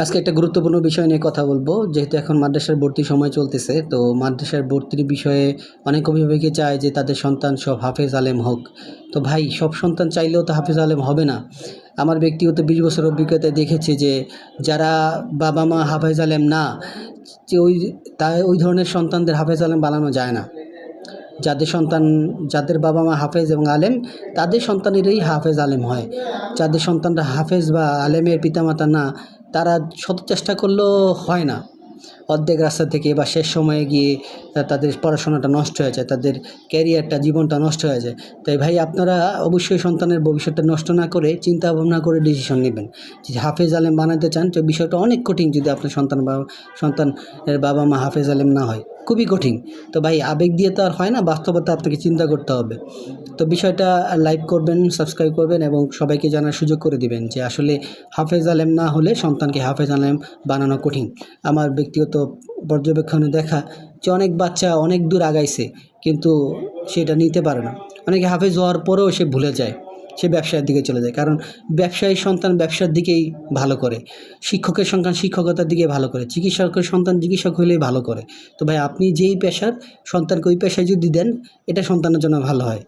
আজকে একটা গুরুত্বপূর্ণ বিষয় নিয়ে কথা বলবো। যেহেতু এখন মাদ্রাসার ভর্তির সময় চলতেছে, তো মাদ্রাসার ভর্তির বিষয়ে অনেক অভিভাবকই চায় যে তাদের সন্তান সব হাফেজ আলেম হোক। তো ভাই, সব সন্তান চাইলেও তো হাফেজ আলেম হবে না। আমার ব্যক্তিগত 20 বছর অভিজ্ঞতায় দেখেছি যে যারা বাবা মা হাফেজ আলেম না, যে ওই ধরনের সন্তানদের হাফেজ আলেম বানানো যায় না। যাদের সন্তান, যাদের বাবা মা হাফেজ এবং আলেম, তাদের সন্তানেরই হাফেজ আলেম হয়। যাদের সন্তানরা হাফেজ বা আলেমের পিতামাতা না, তারা শত চেষ্টা করলেও হয় না। অর্ধেক রাস্তা থেকে বা শেষ সময়ে গিয়ে তাদের পড়াশোনাটা নষ্ট হয়ে যায়, তাদের ক্যারিয়ারটা, জীবনটা নষ্ট হয়ে যায়। তাই ভাই, আপনারা অবশ্যই সন্তানের ভবিষ্যৎটা নষ্ট না করে চিন্তা ভাবনা করে ডিসিশন নেবেন। যদি হাফেজ আলেম বানাতে চান, তো বিষয়টা অনেক কঠিন। যদি আপনার সন্তানের বাবা মা হাফেজ আলেম না হয়, খুবই কঠিন। তো ভাই, আবেগ দিয়ে তো আর হয় না, বাস্তবতা আপনাকে চিন্তা করতে হবে। তো বিষয়টা লাইক করবেন, সাবস্ক্রাইব করবেন এবং সবাইকে জানার সুযোগ করে দিবেন যে আসলে হাফেজ আলেম না হলে সন্তানকে হাফেজ আলেম বানানো কঠিন। আমার ব্যক্তিগত পর্যবেক্ষণে দেখা যে অনেক বাচ্চা অনেক দূর আগাইছে, কিন্তু সেটা নিতে পারে না। অনেকে হাফেজ হওয়ার পরেও সে ভুলে যায়, সে ব্যবসার দিকে চলে যায়। কারণ ব্যবসায়ী সন্তান ব্যবসার দিকেই ভালো করে, শিক্ষকের সন্তান শিক্ষকতার দিকে ভালো করে, চিকিৎসকের সন্তান চিকিৎসক হলেই ভালো করে। তো ভাই, আপনি যেই পেশার সন্তানকে ওই পেশায় যদি দেন, এটা সন্তানের জন্য ভালো হয়।